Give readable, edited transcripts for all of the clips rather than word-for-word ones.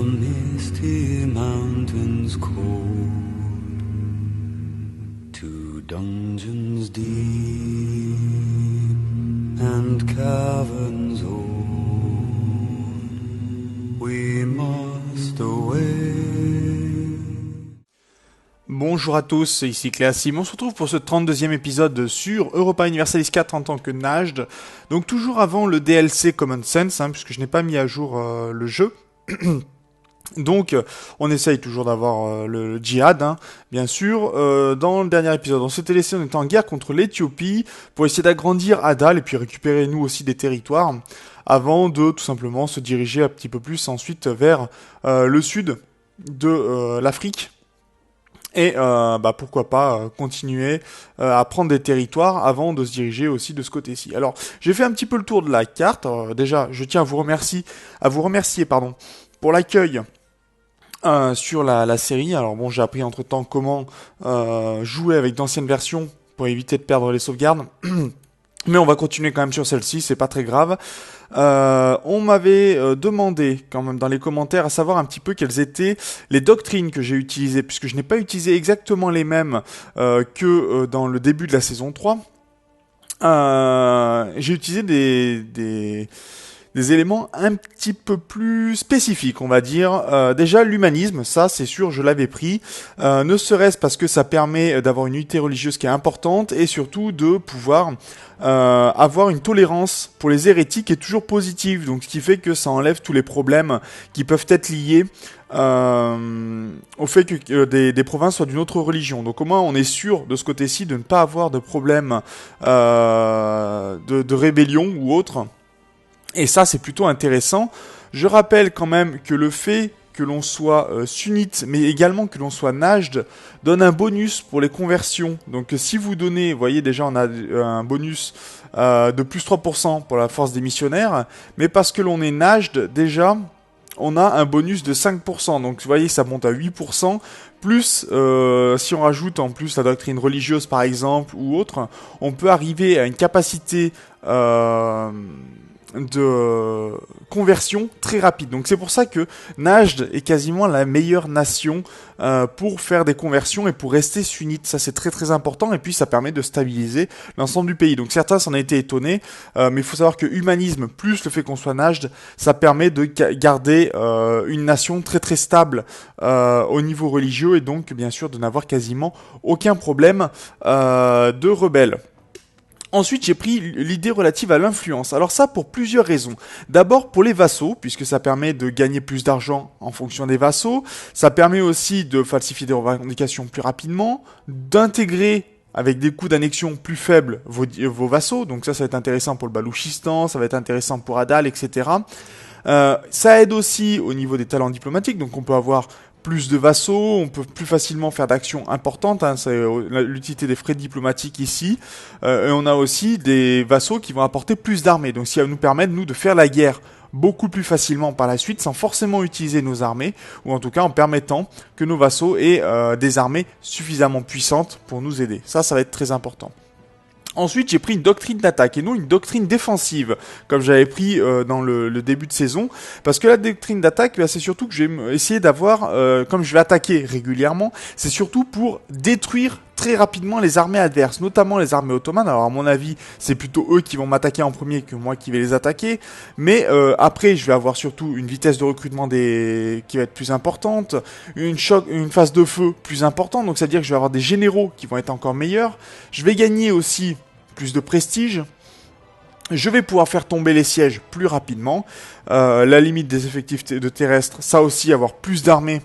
misty mountains cold, to dungeons deep and caverns old, we must away. Bonjour à tous, ici Cléasim. On se retrouve pour ce 32e épisode sur Europa Universalis 4 en tant que Najd. Donc toujours avant le DLC Common Sense, puisque je n'ai pas mis à jour le jeu. Donc on essaye toujours d'avoir le djihad, bien sûr. Dans le dernier épisode, on s'était laissé, on était en guerre contre l'Éthiopie pour essayer d'agrandir Adal et puis récupérer nous aussi des territoires avant de tout simplement se diriger un petit peu plus ensuite vers le sud de l'Afrique. Et pourquoi pas continuer à prendre des territoires avant de se diriger aussi de ce côté-ci. Alors, j'ai fait un petit peu le tour de la carte. Déjà, je tiens à vous remercier, pour l'accueil sur la série. Alors bon, j'ai appris entre-temps comment jouer avec d'anciennes versions pour éviter de perdre les sauvegardes. Mais on va continuer quand même sur celle-ci, c'est pas très grave. On m'avait demandé quand même dans les commentaires à savoir un petit peu quelles étaient les doctrines que j'ai utilisées, puisque je n'ai pas utilisé exactement les mêmes que dans le début de la saison 3. J'ai utilisé des éléments un petit peu plus spécifiques, on va dire. Déjà, l'humanisme, ça, c'est sûr, je l'avais pris. Ne serait-ce parce que ça permet d'avoir une unité religieuse qui est importante et surtout de pouvoir avoir une tolérance pour les hérétiques qui est toujours positive. Donc, ce qui fait que ça enlève tous les problèmes qui peuvent être liés au fait que des provinces soient d'une autre religion. Donc, au moins, on est sûr de ce côté-ci de ne pas avoir de problème de rébellion ou autre. Et ça, c'est plutôt intéressant. Je rappelle quand même que le fait que l'on soit sunnite, mais également que l'on soit najd, donne un bonus pour les conversions. Donc si vous donnez, vous voyez déjà on a un bonus de plus 3% pour la force des missionnaires, mais parce que l'on est najd, déjà, on a un bonus de 5%. Donc vous voyez, ça monte à 8%. Plus, si on rajoute en plus la doctrine religieuse par exemple, ou autre, on peut arriver à une capacité de conversion très rapide. Donc c'est pour ça que Najd est quasiment la meilleure nation pour faire des conversions et pour rester sunnite. Ça c'est très très important et puis ça permet de stabiliser l'ensemble du pays. Donc certains s'en ont été étonnés, mais il faut savoir que humanisme plus le fait qu'on soit Najd, ça permet de garder une nation très très stable au niveau religieux et donc bien sûr de n'avoir quasiment aucun problème de rebelles. Ensuite, j'ai pris l'idée relative à l'influence. Alors ça, pour plusieurs raisons. D'abord, pour les vassaux, puisque ça permet de gagner plus d'argent en fonction des vassaux. Ça permet aussi de falsifier des revendications plus rapidement, d'intégrer avec des coûts d'annexion plus faibles vos vassaux. Donc ça va être intéressant pour le Balouchistan, ça va être intéressant pour Adal, etc. Ça aide aussi au niveau des talents diplomatiques. Donc on peut avoir plus de vassaux, on peut plus facilement faire d'actions importantes, c'est l'utilité des frais diplomatiques ici, et on a aussi des vassaux qui vont apporter plus d'armées, donc ce qui va nous permettre, nous, de faire la guerre beaucoup plus facilement par la suite, sans forcément utiliser nos armées, ou en tout cas en permettant que nos vassaux aient des armées suffisamment puissantes pour nous aider. Ça va être très important. Ensuite, j'ai pris une doctrine d'attaque et non une doctrine défensive, comme j'avais pris dans le début de saison, parce que la doctrine d'attaque, c'est surtout que je vais essayer d'avoir, comme je vais attaquer régulièrement, c'est surtout pour détruire très rapidement les armées adverses, notamment les armées ottomanes. Alors à mon avis, c'est plutôt eux qui vont m'attaquer en premier que moi qui vais les attaquer, mais après, je vais avoir surtout une vitesse de recrutement qui va être plus importante, une phase de feu plus importante, donc c'est-à-dire que je vais avoir des généraux qui vont être encore meilleurs, je vais gagner aussi plus de prestige, je vais pouvoir faire tomber les sièges plus rapidement, la limite des effectifs de terrestres, ça aussi, avoir plus d'armées,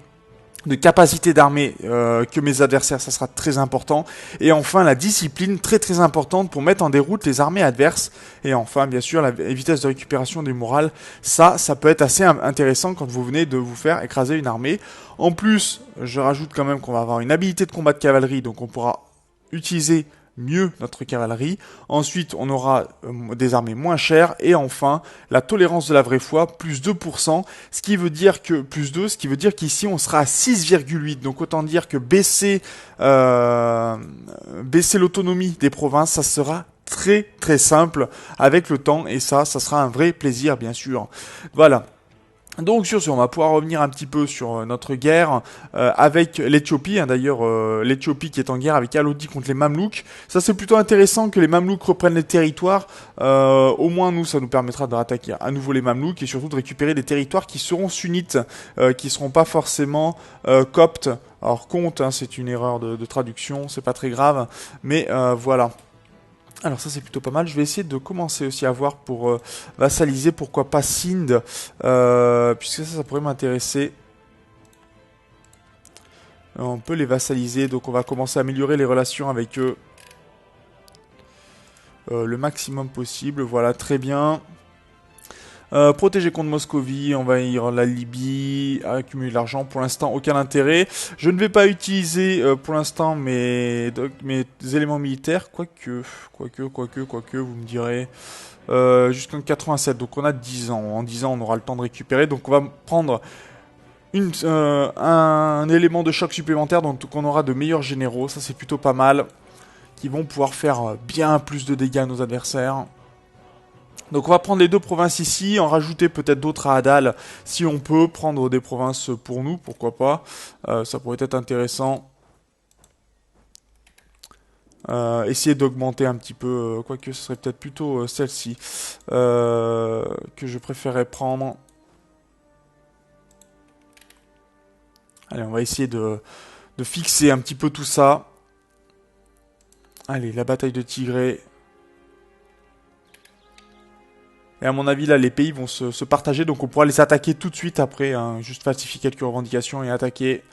de capacité d'armée que mes adversaires, ça sera très important. Et enfin, la discipline, très très importante pour mettre en déroute les armées adverses. Et enfin, bien sûr, la vitesse de récupération du moral, ça peut être assez intéressant quand vous venez de vous faire écraser une armée. En plus, je rajoute quand même qu'on va avoir une habilité de combat de cavalerie, donc on pourra utiliser mieux notre cavalerie. Ensuite, on aura des armées moins chères. Et enfin, la tolérance de la vraie foi, plus 2%. Ce qui veut dire que, plus 2, ce qui veut dire qu'ici, on sera à 6,8. Donc, autant dire que baisser l'autonomie des provinces, ça sera très, très simple avec le temps. Et ça sera un vrai plaisir, bien sûr. Voilà. Donc sur ce, on va pouvoir revenir un petit peu sur notre guerre avec l'Éthiopie. Hein, d'ailleurs, l'Éthiopie qui est en guerre avec Alauddin contre les Mamelouks. Ça, c'est plutôt intéressant que les Mamelouks reprennent les territoires. Au moins, nous, ça nous permettra de rattaquer à nouveau les Mamelouks et surtout de récupérer des territoires qui seront sunnites, qui seront pas forcément coptes. Alors, compte, hein, c'est une erreur de traduction, c'est pas très grave, mais voilà. Alors ça c'est plutôt pas mal, je vais essayer de commencer aussi à voir pour vassaliser, pourquoi pas Sindh, puisque ça pourrait m'intéresser. On peut les vassaliser, donc on va commencer à améliorer les relations avec eux le maximum possible, voilà, très bien. Protéger contre Moscovie, envahir la Libye, accumuler de l'argent, pour l'instant aucun intérêt. Je ne vais pas utiliser pour l'instant mes éléments militaires, quoique, vous me direz, jusqu'en 87, donc on a 10 ans. En 10 ans on aura le temps de récupérer, donc on va prendre un élément de choc supplémentaire, donc on aura de meilleurs généraux, ça c'est plutôt pas mal, qui vont pouvoir faire bien plus de dégâts à nos adversaires. Donc on va prendre les 2 provinces ici, en rajouter peut-être d'autres à Adal, si on peut prendre des provinces pour nous, pourquoi pas, ça pourrait être intéressant. Essayer d'augmenter un petit peu, quoique ce serait peut-être plutôt celle-ci que je préférerais prendre. Allez, on va essayer de fixer un petit peu tout ça. Allez, la bataille de Tigré. Et à mon avis, là, les pays vont se partager, donc on pourra les attaquer tout de suite après, hein, juste falsifier quelques revendications et attaquer.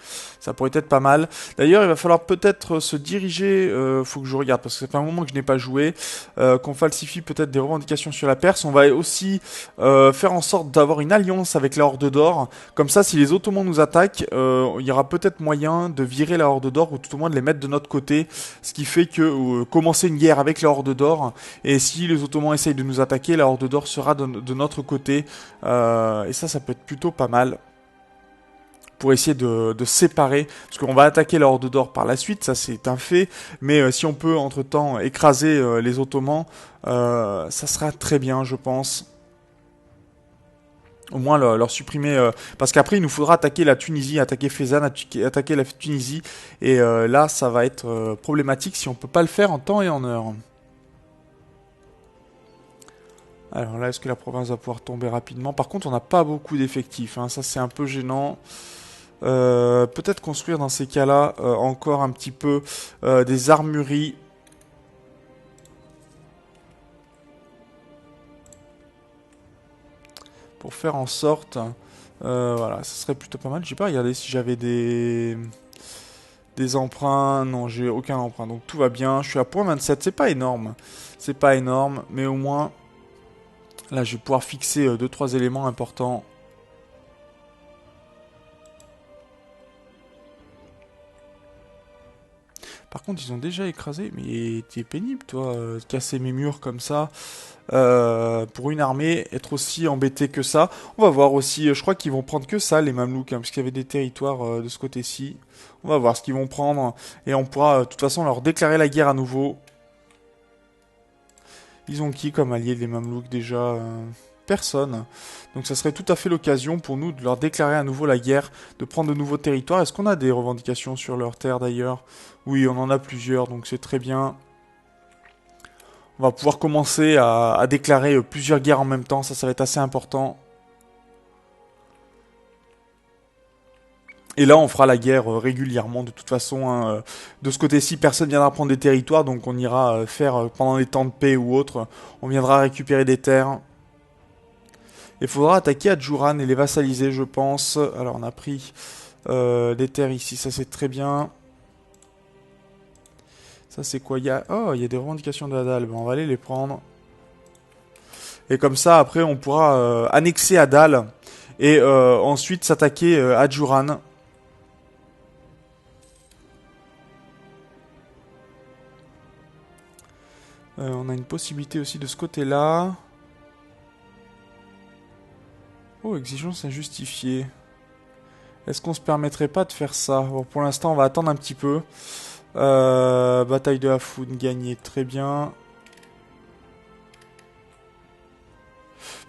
Ça pourrait être pas mal. D'ailleurs, il va falloir peut-être se diriger, faut que je regarde, parce que ça fait un moment que je n'ai pas joué, qu'on falsifie peut-être des revendications sur la Perse. On va aussi faire en sorte d'avoir une alliance avec la Horde d'Or. Comme ça, si les Ottomans nous attaquent, il y aura peut-être moyen de virer la Horde d'Or, ou tout au moins de les mettre de notre côté, ce qui fait que commencer une guerre avec la Horde d'Or, et si les Ottomans essayent de nous attaquer, la Horde d'Or sera de notre côté, et ça peut être plutôt pas mal pour essayer de séparer, parce qu'on va attaquer la Horde d'Or par la suite, ça c'est un fait, mais si on peut entre temps écraser les Ottomans, ça sera très bien, je pense. Au moins leur supprimer, parce qu'après il nous faudra attaquer la Tunisie, attaquer Fezzan, attaquer la Tunisie, et là ça va être problématique si on peut pas le faire en temps et en heure. Alors là, est-ce que la province va pouvoir tomber rapidement? Par contre, on n'a pas beaucoup d'effectifs, hein. Ça c'est un peu gênant. Peut-être construire dans ces cas-là encore un petit peu des armureries. Pour faire en sorte... voilà, ça serait plutôt pas mal. J'ai pas regardé si j'avais des emprunts. Non, j'ai aucun emprunt, donc tout va bien. Je suis à point 27, c'est pas énorme. C'est pas énorme, mais au moins... Là, je vais pouvoir fixer 2-3 éléments importants. Par contre, ils ont déjà écrasé. Mais t'es pénible, toi, casser mes murs comme ça. Pour une armée, être aussi embêté que ça. On va voir aussi, je crois qu'ils vont prendre que ça, les Mamelouks, hein, parce qu'il y avait des territoires de ce côté-ci. On va voir ce qu'ils vont prendre. Et on pourra, de toute façon, leur déclarer la guerre à nouveau. Ils ont qui comme allié, les Mamelouks, déjà personne. Donc ça serait tout à fait l'occasion pour nous de leur déclarer à nouveau la guerre, de prendre de nouveaux territoires. Est-ce qu'on a des revendications sur leur terre d'ailleurs? Oui, on en a plusieurs, donc c'est très bien. On va pouvoir commencer à déclarer plusieurs guerres en même temps, ça va être assez important. Et là, on fera la guerre régulièrement, de toute façon. Hein, de ce côté-ci, personne viendra prendre des territoires, donc on ira faire, pendant les temps de paix ou autre, on viendra récupérer des terres. Il faudra attaquer Adjouran et les vassaliser, je pense. Alors, on a pris des terres ici, ça c'est très bien. Ça c'est quoi? Oh, il y a des revendications de Adal, on va aller les prendre. Et comme ça, après, on pourra annexer Adal et ensuite s'attaquer à Adjouran. On a une possibilité aussi de ce côté-là. Oh, exigence injustifiée. Est-ce qu'on se permettrait pas de faire ça? Bon, pour l'instant, on va attendre un petit peu. Bataille de Hafoun, gagné, très bien.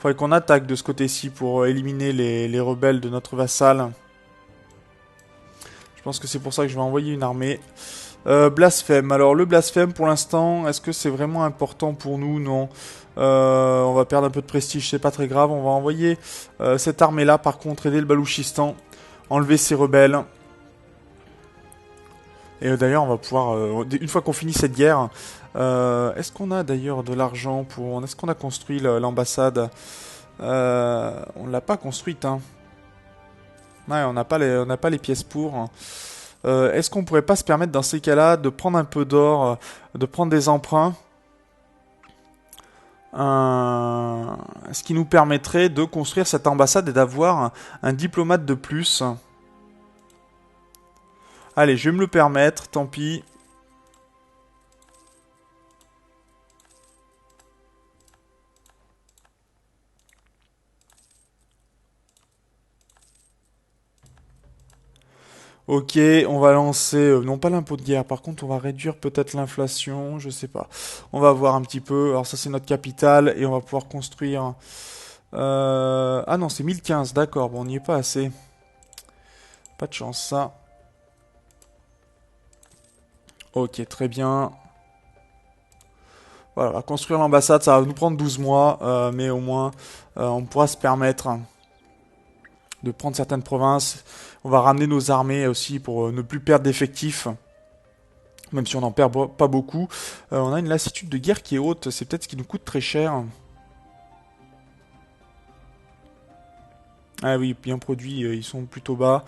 Faudrait qu'on attaque de ce côté-ci pour éliminer les rebelles de notre vassal. Je pense que c'est pour ça que je vais envoyer une armée. Blasphème. Alors le blasphème pour l'instant, est-ce que c'est vraiment important pour nous? Non. On va perdre un peu de prestige, c'est pas très grave. On va envoyer cette armée-là, par contre, aider le Balouchistan, enlever ses rebelles. Et d'ailleurs, on va pouvoir, une fois qu'on finit cette guerre, est-ce qu'on a d'ailleurs de l'argent pour... Est-ce qu'on a construit l'ambassade? On l'a pas construite, hein. Ouais, on n'a pas les pièces pour. Est-ce qu'on pourrait pas se permettre dans ces cas-là de prendre un peu d'or, de prendre des emprunts, ce qui nous permettrait de construire cette ambassade et d'avoir un diplomate de plus. Allez, je vais me le permettre, tant pis. Ok, on va lancer, non pas l'impôt de guerre, par contre on va réduire peut-être l'inflation, je sais pas. On va voir un petit peu, alors ça c'est notre capitale, et on va pouvoir construire... Ah non, c'est 1015, d'accord, bon on n'y est pas assez. Pas de chance ça. Ok, très bien. Voilà, on va construire l'ambassade, ça va nous prendre 12 mois, mais au moins on pourra se permettre de prendre certaines provinces. On va ramener nos armées aussi pour ne plus perdre d'effectifs, même si on n'en perd pas beaucoup. On a une lassitude de guerre qui est haute, c'est peut-être ce qui nous coûte très cher. Ah oui, bien produits, ils sont plutôt bas.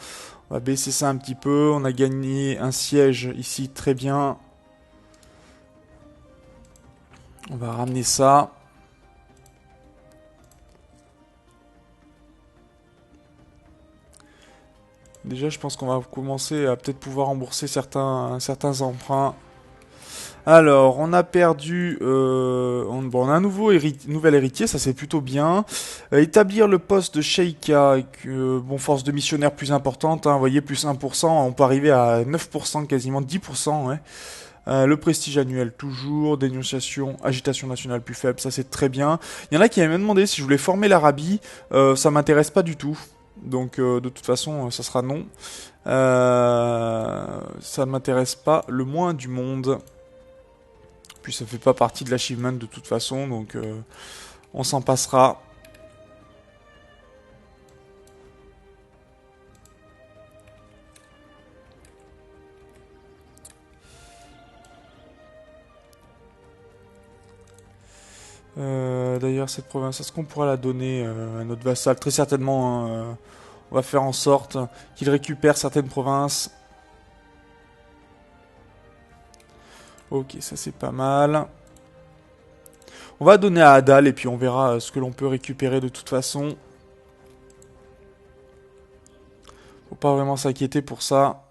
On va baisser ça un petit peu. On a gagné un siège ici, très bien. On va ramener ça. Déjà, je pense qu'on va commencer à peut-être pouvoir rembourser certains emprunts. Alors, on a perdu... on a un nouvel héritier, ça c'est plutôt bien. Établir le poste de Sheikha avec force de missionnaire plus importante. Hein, vous voyez, plus 1%, on peut arriver à 9%, quasiment 10%. Ouais. Le prestige annuel toujours, dénonciation, agitation nationale plus faible, ça c'est très bien. Il y en a qui m'avaient demandé si je voulais former l'Arabie, ça m'intéresse pas du tout. Donc de toute façon, ça sera non. Ça ne m'intéresse pas le moins du monde. Puis ça fait pas partie de l'achievement de toute façon, donc on s'en passera. D'ailleurs, cette province, est-ce qu'on pourra la donner à notre vassal? Très certainement, hein, on va faire en sorte qu'il récupère certaines provinces. Ok, ça c'est pas mal. On va donner à Adal et puis on verra ce que l'on peut récupérer de toute façon. Faut pas vraiment s'inquiéter pour ça.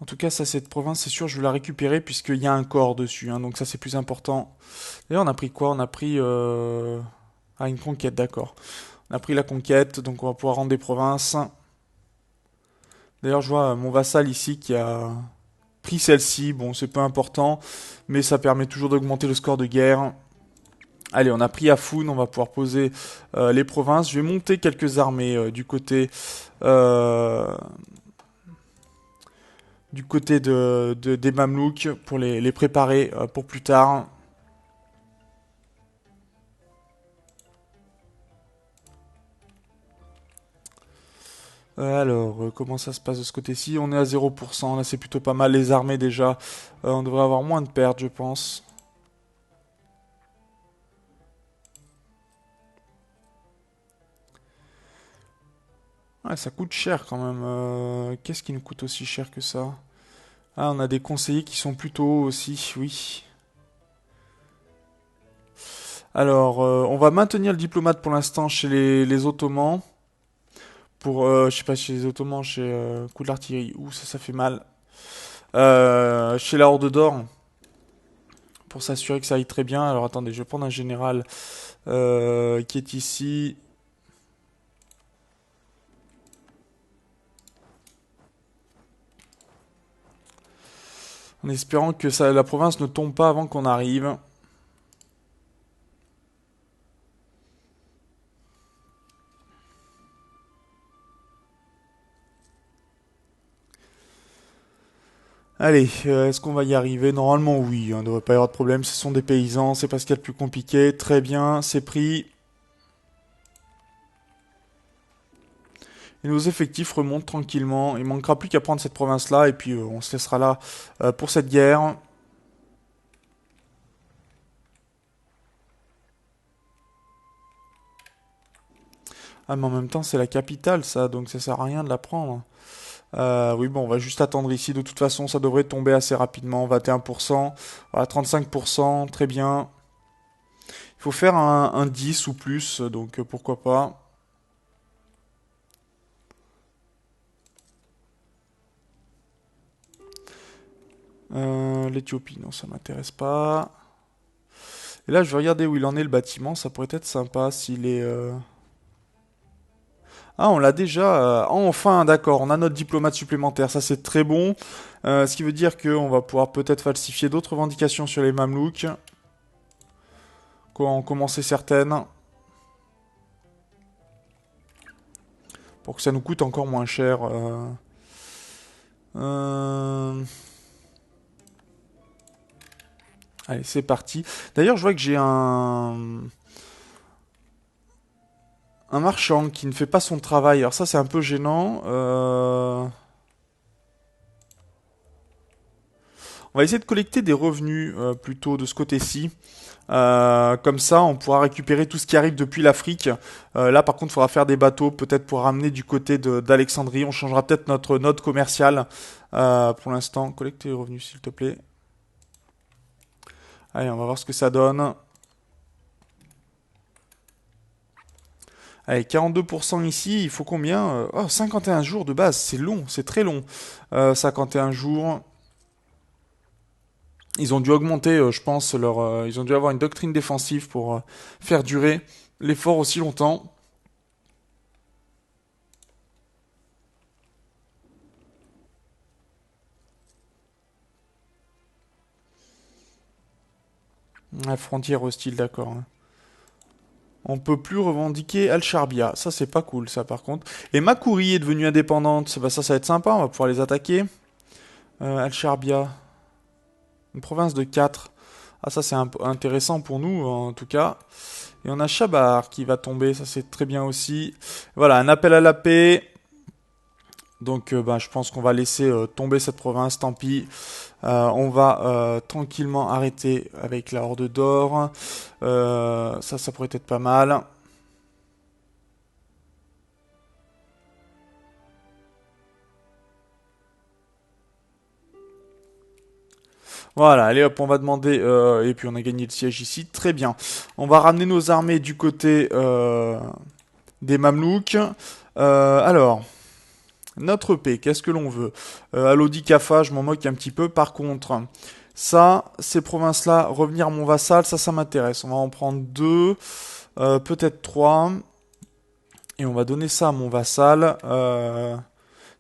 En tout cas, ça, cette province, c'est sûr, je vais la récupérer puisqu'il y a un corps dessus. Hein, donc ça, c'est plus important. D'ailleurs, on a pris quoi? On a pris... Ah, une conquête, d'accord. On a pris la conquête, donc on va pouvoir rendre des provinces. D'ailleurs, je vois mon vassal ici qui a pris celle-ci. Bon, c'est peu important, mais ça permet toujours d'augmenter le score de guerre. Allez, on a pris Afoun, on va pouvoir poser les provinces. Je vais monter quelques armées du côté des Mamelouks pour les préparer pour plus tard. Alors, comment ça se passe de ce côté-ci? On est à 0%, là c'est plutôt pas mal. Les armées déjà, on devrait avoir moins de pertes, je pense. Ouais, ça coûte cher quand même. Qu'est-ce qui nous coûte aussi cher que ça? Ah, on a des conseillers qui sont plutôt hauts aussi, oui. Alors, on va maintenir le diplomate pour l'instant chez les Ottomans. Pour, je sais pas, chez les Ottomans, chez coup de l'artillerie. Ouh, ça fait mal. Chez la Horde d'Or, pour s'assurer que ça aille très bien. Alors attendez, je vais prendre un général qui est ici. En espérant que la province ne tombe pas avant qu'on arrive. Allez, est-ce qu'on va y arriver? Normalement, oui, il ne devrait pas y avoir de problème. Ce sont des paysans, c'est pas ce qu'il y a de plus compliqué. Très bien, c'est pris. Et nos effectifs remontent tranquillement. Il manquera plus qu'à prendre cette province-là, et puis on se laissera là pour cette guerre. Ah, mais en même temps, c'est la capitale, ça, donc ça sert à rien de la prendre. Oui, bon, on va juste attendre ici. De toute façon, ça devrait tomber assez rapidement. 21%, voilà, 35%, très bien. Il faut faire un 10 ou plus, donc pourquoi pas. L'Éthiopie, non, ça m'intéresse pas. Et là, je vais regarder où il en est le bâtiment. Ça pourrait être sympa s'il est. Ah, on l'a déjà. Enfin, d'accord, on a notre diplomate supplémentaire. Ça, c'est très bon. Ce qui veut dire qu'on va pouvoir peut-être falsifier d'autres revendications sur les Mamelouks. Quoi, en commencer certaines. Pour que ça nous coûte encore moins cher. Euh, Allez, c'est parti. D'ailleurs, je vois que j'ai un marchand qui ne fait pas son travail. Alors ça, c'est un peu gênant. On va essayer de collecter des revenus plutôt de ce côté-ci. Comme ça, on pourra récupérer tout ce qui arrive depuis l'Afrique. Là, par contre, il faudra faire des bateaux, peut-être pour ramener du côté d'Alexandrie. On changera peut-être notre note commerciale. Pour l'instant, collecter les revenus, s'il te plaît. Allez, on va voir ce que ça donne. Allez, 42% ici, il faut combien? Oh, 51 jours de base, c'est long, c'est très long. 51 jours. Ils ont dû augmenter, je pense, ils ont dû avoir une doctrine défensive pour faire durer l'effort aussi longtemps. La frontière hostile, d'accord, hein. On peut plus revendiquer Al-Sharbia. Ça, c'est pas cool, ça, par contre. Et Makuri est devenue indépendante. Bah, ça va être sympa. On va pouvoir les attaquer. Al-Sharbia. Une province de 4. Ah, ça, c'est intéressant pour nous, en tout cas. Et on a Shabar qui va tomber. Ça, c'est très bien aussi. Voilà, un appel à la paix. Donc, bah, je pense qu'on va laisser tomber cette province. Tant pis. On va tranquillement arrêter avec la Horde d'Or. Ça pourrait être pas mal. Voilà, allez hop, on va demander, et puis on a gagné le siège ici, très bien. On va ramener nos armées du côté des Mamelouks. Alors, notre paix, qu'est-ce que l'on veut? Alodi Kafa, je m'en moque un petit peu. Par contre, ça, ces provinces-là, revenir à mon vassal, ça m'intéresse. On va en prendre deux, peut-être trois, et on va donner ça à mon vassal.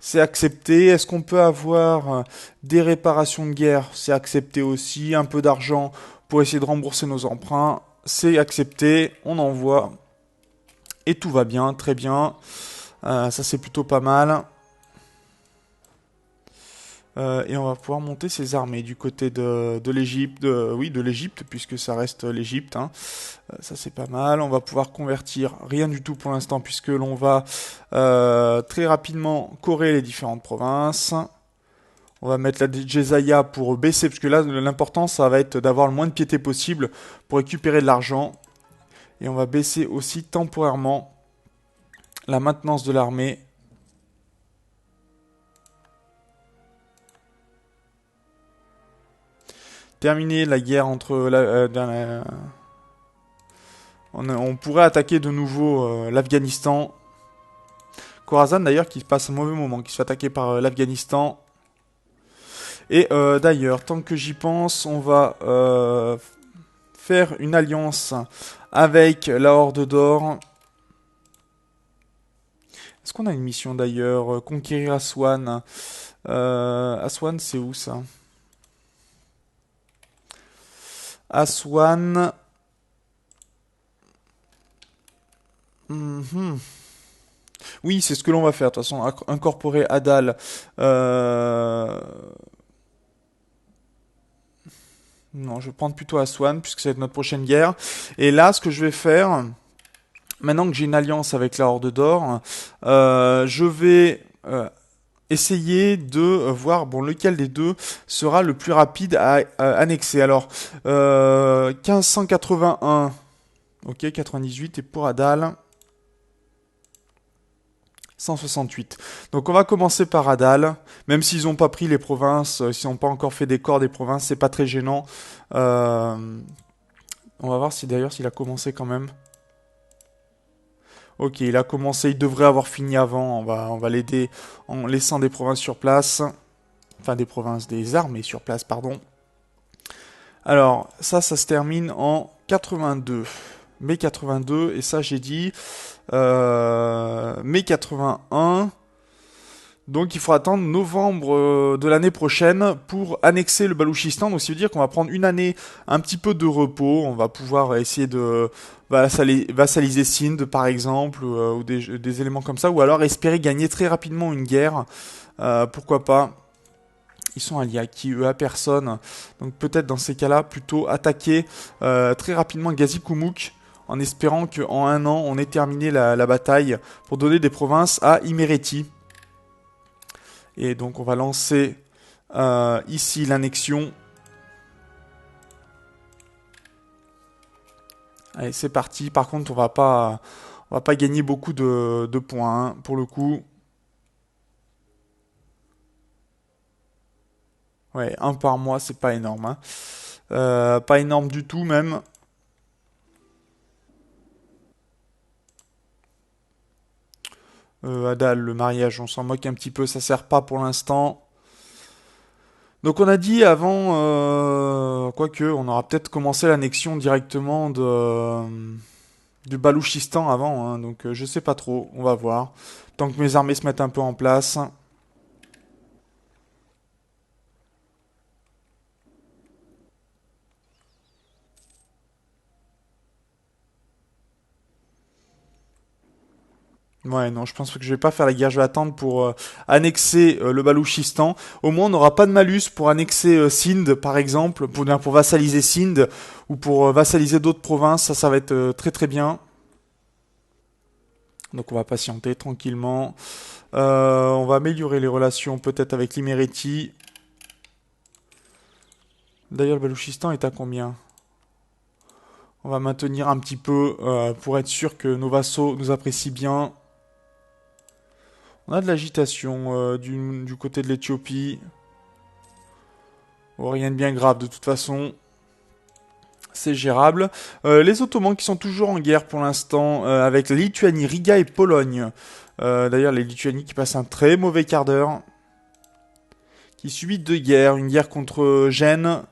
C'est accepté. Est-ce qu'on peut avoir des réparations de guerre? C'est accepté aussi. Un peu d'argent pour essayer de rembourser nos emprunts. C'est accepté. On envoie. Et tout va bien, très bien. Ça c'est plutôt pas mal. Et on va pouvoir monter ses armées du côté de l'Égypte. Oui, de l'Égypte, puisque ça reste l'Égypte, hein. Ça c'est pas mal. On va pouvoir convertir rien du tout pour l'instant, puisque l'on va très rapidement corer les différentes provinces. On va mettre la Jezaya pour baisser, parce que là l'important ça va être d'avoir le moins de piété possible pour récupérer de l'argent. Et on va baisser aussi temporairement la maintenance de l'armée. Terminer la guerre entre on pourrait attaquer de nouveau l'Afghanistan. Khorasan d'ailleurs qui passe un mauvais moment, qui se fait attaquer par l'Afghanistan. Et d'ailleurs, tant que j'y pense, on va faire une alliance avec la Horde d'Or. Est-ce qu'on a une mission d'ailleurs? Conquérir Aswan. Aswan, c'est où ça? Aswan. Mhm. Oui, c'est ce que l'on va faire. De toute façon, incorporer Adal Non, je vais prendre plutôt Aswan, puisque ça va être notre prochaine guerre. Et là, ce que je vais faire, maintenant que j'ai une alliance avec la Horde d'Or, je vais essayer de voir bon, lequel des deux sera le plus rapide à annexer. Alors, 1581, ok, 98, et pour Adal, 168. Donc on va commencer par Adal, même s'ils n'ont pas pris les provinces, s'ils n'ont pas encore fait des corps des provinces, c'est pas très gênant. On va voir si d'ailleurs s'il a commencé quand même. Ok, il a commencé, il devrait avoir fini avant, on va l'aider en laissant des provinces sur place. Enfin des provinces, des armées sur place, pardon. Alors, ça se termine en 82. Mai 82, et ça j'ai dit mai 81. Donc il faut attendre novembre de l'année prochaine pour annexer le Balouchistan. Donc ça veut dire qu'on va prendre une année un petit peu de repos. On va pouvoir essayer de vassaliser Sindh par exemple, ou des éléments comme ça. Ou alors espérer gagner très rapidement une guerre. Pourquoi pas. Ils sont alliés à qui? Eux à personne. Donc peut-être dans ces cas-là, plutôt attaquer très rapidement Ghazi Koumouk en espérant qu'en un an, on ait terminé la bataille pour donner des provinces à Imereti. Et donc on va lancer ici l'annexion. Allez, c'est parti. Par contre, on va pas gagner beaucoup de points hein, pour le coup. Ouais, un par mois, c'est pas énorme. Hein. Pas énorme du tout même. Adal, le mariage, on s'en moque un petit peu, ça sert pas pour l'instant. Donc on a dit avant, quoique, on aura peut-être commencé l'annexion directement du Balouchistan avant, hein, donc je sais pas trop, on va voir. Tant que mes armées se mettent un peu en place. Ouais, non, je pense que je vais pas faire la guerre, je vais attendre pour annexer le Balouchistan. Au moins, on n'aura pas de malus pour annexer Sindh, par exemple, pour vassaliser Sindh, ou pour vassaliser d'autres provinces, ça va être très très bien. Donc on va patienter tranquillement. On va améliorer les relations peut-être avec l'Imereti. D'ailleurs, le Balouchistan est à combien? On va maintenir un petit peu pour être sûr que nos vassaux nous apprécient bien. On a de l'agitation du côté de l'Éthiopie. Oh, rien de bien grave de toute façon. C'est gérable. Les Ottomans qui sont toujours en guerre pour l'instant avec la Lituanie, Riga et Pologne. D'ailleurs, les Lituanies qui passent un très mauvais quart d'heure. Qui subit deux guerres. Une guerre contre Gênes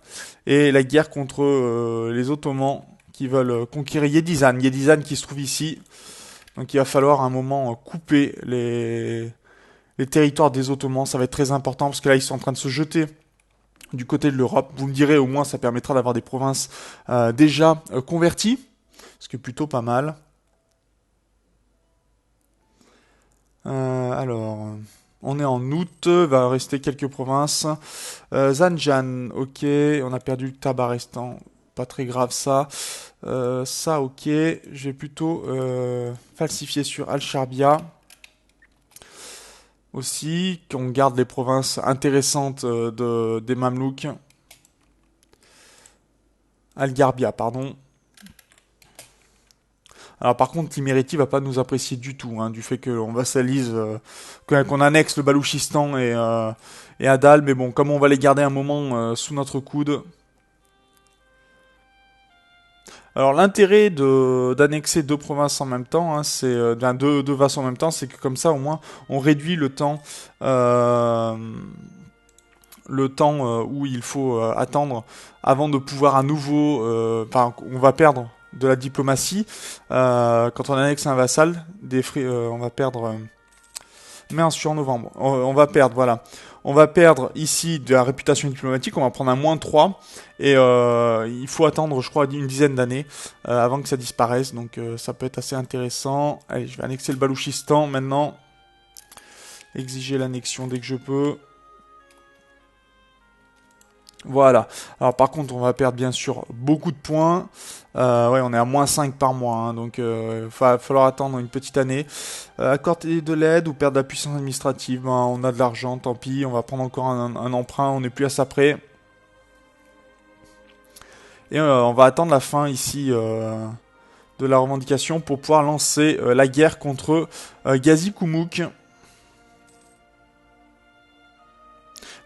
et la guerre contre les Ottomans qui veulent conquérir Yedizan. Yedizan qui se trouve ici. Donc il va falloir à un moment couper les territoires des Ottomans. Ça va être très important parce que là, ils sont en train de se jeter du côté de l'Europe. Vous me direz, au moins, ça permettra d'avoir des provinces déjà converties, ce qui est plutôt pas mal. Alors, on est en août, va rester quelques provinces. Zanjan, ok, on a perdu le Tabarestan, pas très grave ça. Ça, ok, je vais plutôt falsifier sur Al-Sharbia. Aussi, qu'on garde les provinces intéressantes des Mamelouks. Al-Garbia, pardon. Alors par contre, l'Imereti va pas nous apprécier du tout, hein, du fait qu'on vassalise, qu'on annexe le Balouchistan et Adal, mais bon, comme on va les garder un moment sous notre coude. Alors l'intérêt d'annexer deux provinces en même temps, hein, c'est deux vassaux en même temps, c'est que comme ça au moins on réduit le temps où il faut attendre avant de pouvoir à nouveau, enfin on va perdre de la diplomatie quand on annexe un vassal, on va perdre. Mais sur novembre, on va perdre, voilà. On va perdre ici de la réputation diplomatique, on va prendre un -3, et il faut attendre, je crois, une dizaine d'années avant que ça disparaisse, donc ça peut être assez intéressant. Allez, je vais annexer le Balouchistan maintenant. Exiger l'annexion dès que je peux. Voilà. Alors par contre, on va perdre bien sûr beaucoup de points. Ouais, on est à -5 par mois, hein, donc va falloir attendre une petite année. Accorder de l'aide ou perdre de la puissance administrative, ben, on a de l'argent, tant pis, on va prendre encore un emprunt, on n'est plus à ça près. Et on va attendre la fin ici de la revendication pour pouvoir lancer la guerre contre Gazi Koumouk.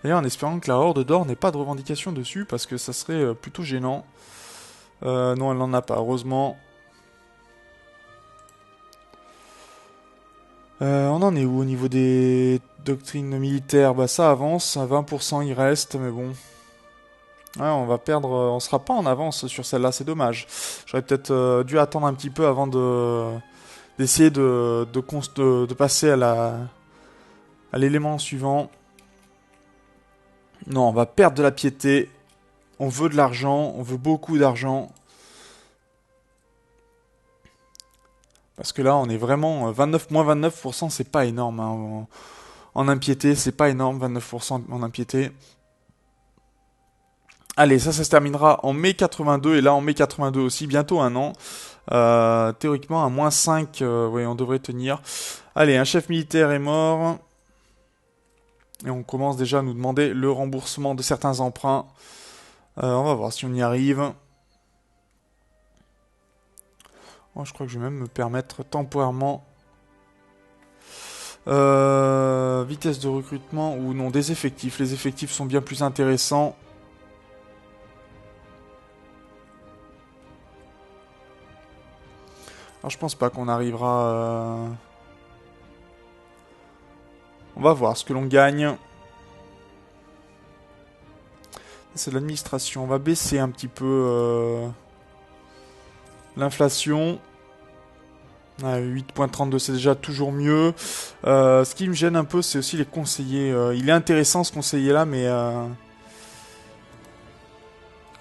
D'ailleurs, en espérant que la Horde d'Or n'ait pas de revendication dessus, parce que ça serait plutôt gênant. Non, elle n'en a pas, heureusement. On en est où au niveau des doctrines militaires? Bah ça avance, à 20% il reste, mais bon. Ouais, on va perdre, on sera pas en avance sur celle-là, c'est dommage. J'aurais peut-être dû attendre un petit peu avant d'essayer de passer à l'élément suivant. Non, on va perdre de la piété. On veut de l'argent, on veut beaucoup d'argent. Parce que là, on est vraiment 29, moins 29%, c'est pas énorme. Hein. En impiété, c'est pas énorme, 29% en impiété. Allez, ça se terminera en mai 82, et là en mai 82 aussi, bientôt un an. Théoriquement, à -5, oui, on devrait tenir. Allez, un chef militaire est mort. Et on commence déjà à nous demander le remboursement de certains emprunts. On va voir si on y arrive. Oh, je crois que je vais même me permettre temporairement... vitesse de recrutement ou non, des effectifs. Les effectifs sont bien plus intéressants. Alors je pense pas qu'on arrivera... On va voir ce que l'on gagne. C'est de l'administration. On va baisser un petit peu l'inflation. 8.32, c'est déjà toujours mieux. Ce qui me gêne un peu, c'est aussi les conseillers. Il est intéressant ce conseiller-là, mais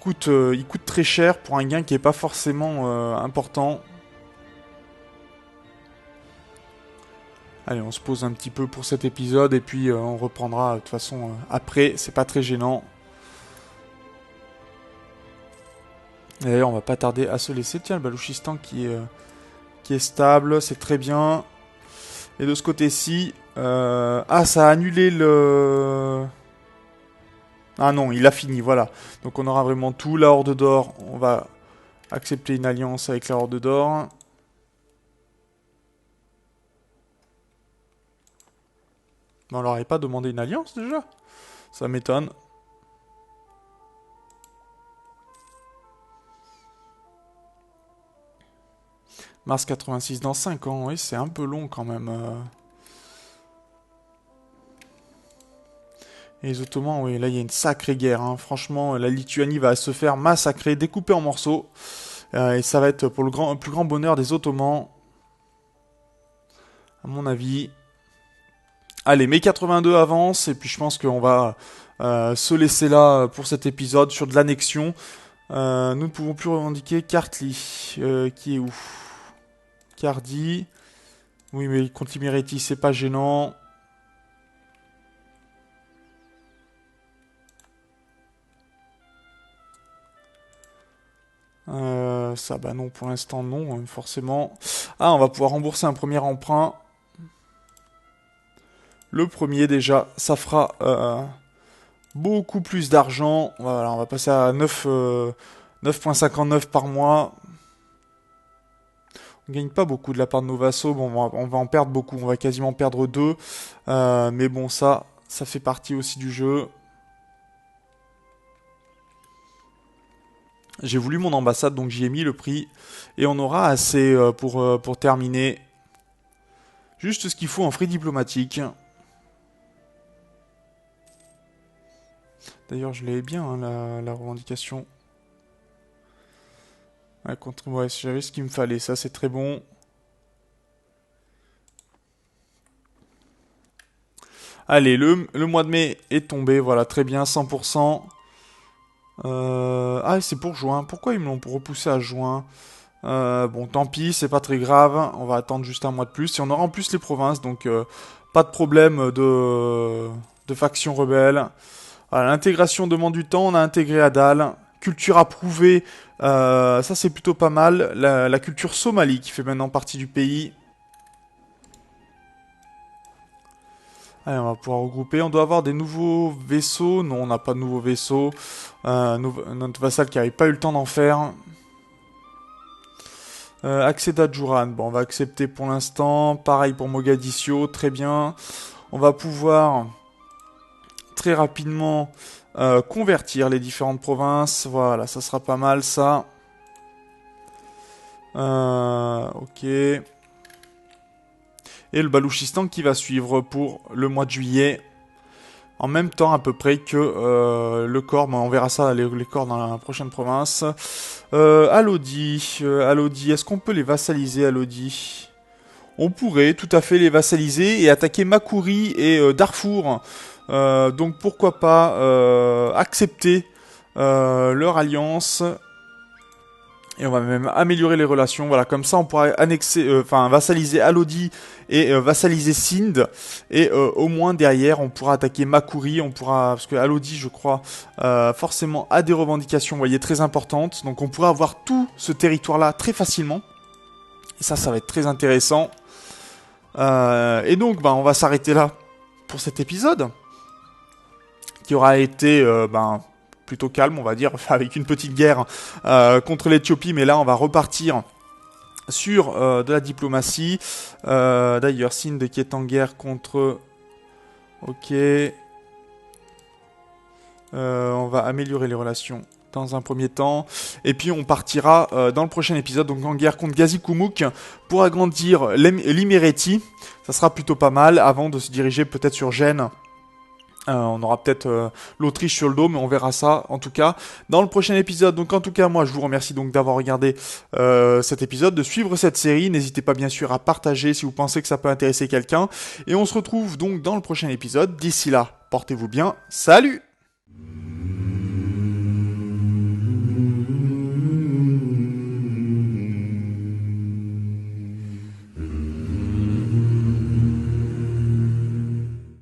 il coûte très cher pour un gain qui n'est pas forcément important. Allez, on se pose un petit peu pour cet épisode et puis on reprendra de toute façon après. C'est pas très gênant. D'ailleurs, on va pas tarder à se laisser. Tiens, le Balouchistan qui est stable, c'est très bien. Et de ce côté-ci, ah, ça a annulé le... Ah non, il a fini, voilà. Donc on aura vraiment tout. La Horde d'Or, on va accepter une alliance avec la Horde d'Or. Mais on leur avait pas demandé une alliance déjà? Ça m'étonne. Mars 86 dans 5 ans, oui, c'est un peu long quand même. Et les Ottomans, oui, là il y a une sacrée guerre. Hein. Franchement, la Lituanie va se faire massacrer, découper en morceaux. Et ça va être pour le plus grand bonheur des Ottomans. À mon avis. Allez, mai 82 avance, et puis je pense qu'on va se laisser là pour cet épisode sur de l'annexion. Nous ne pouvons plus revendiquer Kartli, qui est où? Cardi. Oui, mais contre l'Imereti, c'est pas gênant. Ça, bah non, pour l'instant, non, forcément. Ah, on va pouvoir rembourser un premier emprunt. Le premier, déjà, ça fera beaucoup plus d'argent. Voilà, on va passer à 9,59 par mois. On gagne pas beaucoup de la part de nos vassaux. Bon, on va en perdre beaucoup. On va quasiment perdre 2. Mais bon, ça fait partie aussi du jeu. J'ai voulu mon ambassade, donc j'y ai mis le prix. Et on aura assez pour terminer. Juste ce qu'il faut en frais diplomatiques. D'ailleurs, je l'avais bien, hein, la revendication. Ouais, j'avais ce qu'il me fallait. Ça, c'est très bon. Allez, le mois de mai est tombé. Voilà, très bien, 100%. Ah, c'est pour juin. Pourquoi ils me l'ont repoussé à juin? Bon, tant pis, c'est pas très grave. On va attendre juste un mois de plus. Et on aura en plus les provinces, donc pas de problème de factions rebelles. Voilà, l'intégration demande du temps, on a intégré Adal. Culture approuvée, ça c'est plutôt pas mal. La culture Somalie qui fait maintenant partie du pays. Allez, on va pouvoir regrouper. On doit avoir des nouveaux vaisseaux. Non, on n'a pas de nouveaux vaisseaux. Notre vassal qui n'avait pas eu le temps d'en faire. Accéder à Juran. Bon, on va accepter pour l'instant. Pareil pour Mogadiscio. Très bien. On va pouvoir très rapidement convertir les différentes provinces. Voilà, ça sera pas mal ça. Ok. Et le Balouchistan qui va suivre pour le mois de juillet. En même temps à peu près que le corps, on verra ça, les corps dans la prochaine province. Alodi, est-ce qu'on peut les vassaliser, Alodi? On pourrait tout à fait les vassaliser et attaquer Makuri et Darfour. Donc pourquoi pas accepter leur alliance. Et on va même améliorer les relations. Voilà, comme ça on pourra annexer, vassaliser Alodi et vassaliser Sind. Et au moins derrière on pourra attaquer Makuri. On pourra, parce que Alodi, je crois, forcément a des revendications, vous voyez, très importantes. Donc on pourra avoir tout ce territoire-là très facilement. Et ça va être très intéressant. Et donc, on va s'arrêter là pour cet épisode, qui aura été, plutôt calme, on va dire, avec une petite guerre contre l'Éthiopie, mais là on va repartir sur de la diplomatie. D'ailleurs, Sind qui est en guerre contre... Ok. On va améliorer les relations dans un premier temps. Et puis on partira dans le prochain épisode, donc en guerre contre Gazikumuk, pour agrandir l'Imereti. Ça sera plutôt pas mal, avant de se diriger peut-être sur Gênes. On aura peut-être l'Autriche sur le dos, mais on verra ça en tout cas dans le prochain épisode. Donc en tout cas, moi je vous remercie donc d'avoir regardé cet épisode, de suivre cette série. N'hésitez pas bien sûr à partager si vous pensez que ça peut intéresser quelqu'un. Et on se retrouve donc dans le prochain épisode. D'ici là, portez-vous bien. Salut!